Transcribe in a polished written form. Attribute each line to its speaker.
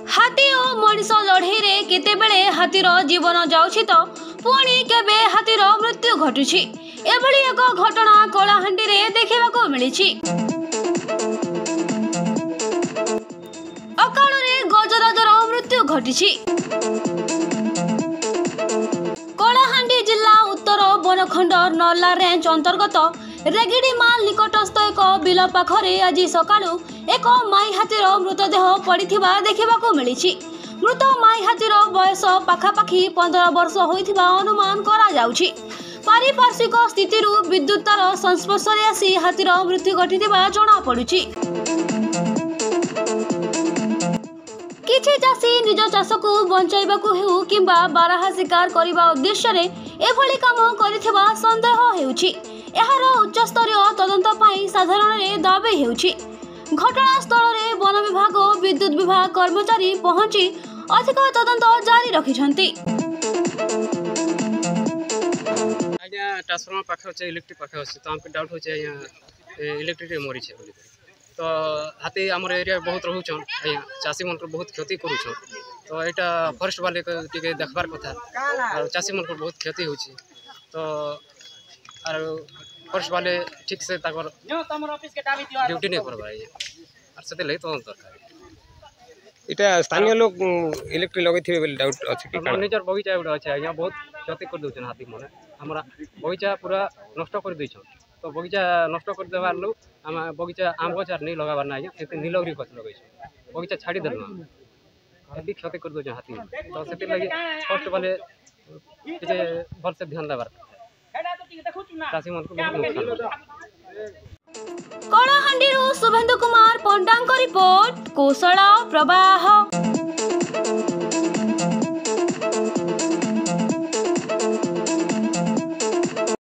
Speaker 1: हाथी और मनीष लड़ई रे केतेबेले हाथीर जीवन जाउछि तो पुणी केबे हाथीर मृत्यु घटुछि। एभली एक घटना कलाहांडी रे देखिबाको मिलिछि। अकाल रे गजराजर मृत्यु घटिछि। कलाहांडी जिला उत्तर बनखंड नर्ला रेंज अंतर्गत रेगिडीमाल निकटस्थ एक बिल पाखरे आज सकाळु एक माई हाथीर मृतदेह पड़िथिबा देखिबाको मिलिछि। मृत माई हाथीर बयस पाखापाखि 15 वर्ष होइथिबा अनुमान करा जाउछि। पारिपार्श्विक स्थिति विद्युत तार संस्पर्श रे आसी हाथीर मृत्यु घटिथिबा जणा पडुछि। किछि चाषी निज चाष को बंचाइबाकू हेउ किंबा बारहा शिकार करने उद्देश्य रे एभली काम करिथिबा संदेह हेउछि। एहार उच्चस्तरीय तदंत पाई साधारण रे दाबी हेउछि। घटनास्थल रे वन विभाग और विद्युत विभाग कर्मचारी पहुंची अधिक तदंत जारी रखिछन्ति।
Speaker 2: आज्ञा ट्रांसफार्मर पाखे अछि, इलेक्ट्रिक पाखे अछि, तो हमके डाउट होचे आज्ञा इलेक्ट्रिक रे मरि छै बोली। तो हाथी आमर एरिया बहुत रोचन आज्ञा, चाषी मन बहुत क्षति करूछन। तो एटा फॉरेस्ट वाले टिके देखबार कथा और चाषी मन बहुत क्षति होछि। तो और फॉरेस्ट वाले ठीक से ताकर ड्यूटी नहीं करबा आज्ञा, और सेते लई तो दरकार।
Speaker 3: इटा स्थानीय लोग इलेक्ट्रिक लगै थिबे बोली डाउट अछि कि
Speaker 2: निजर बगीचा उडा अछि आज्ञा, बहुत क्षति कर दोछन हाथी माने। हमरा बगीचा पूरा नष्ट कर दैछन। तो बगीचा नष्ट कर देबार लोग हम बगीचा आम गछ नहीं लगाबार ना आज्ञा, सेते नीलगिरी गछ लगै छै। बगीचा छाड़ी देलु एबी क्षति कर दोछन हाथी। तो सेते लागि फर्स्ट वाले जे भल से ध्यान देबार चाषी मन को बहुत नुकसान।
Speaker 1: कलाहांडी शुभेन्दु कुमार पंडांग रिपोर्ट कौशल प्रवाह।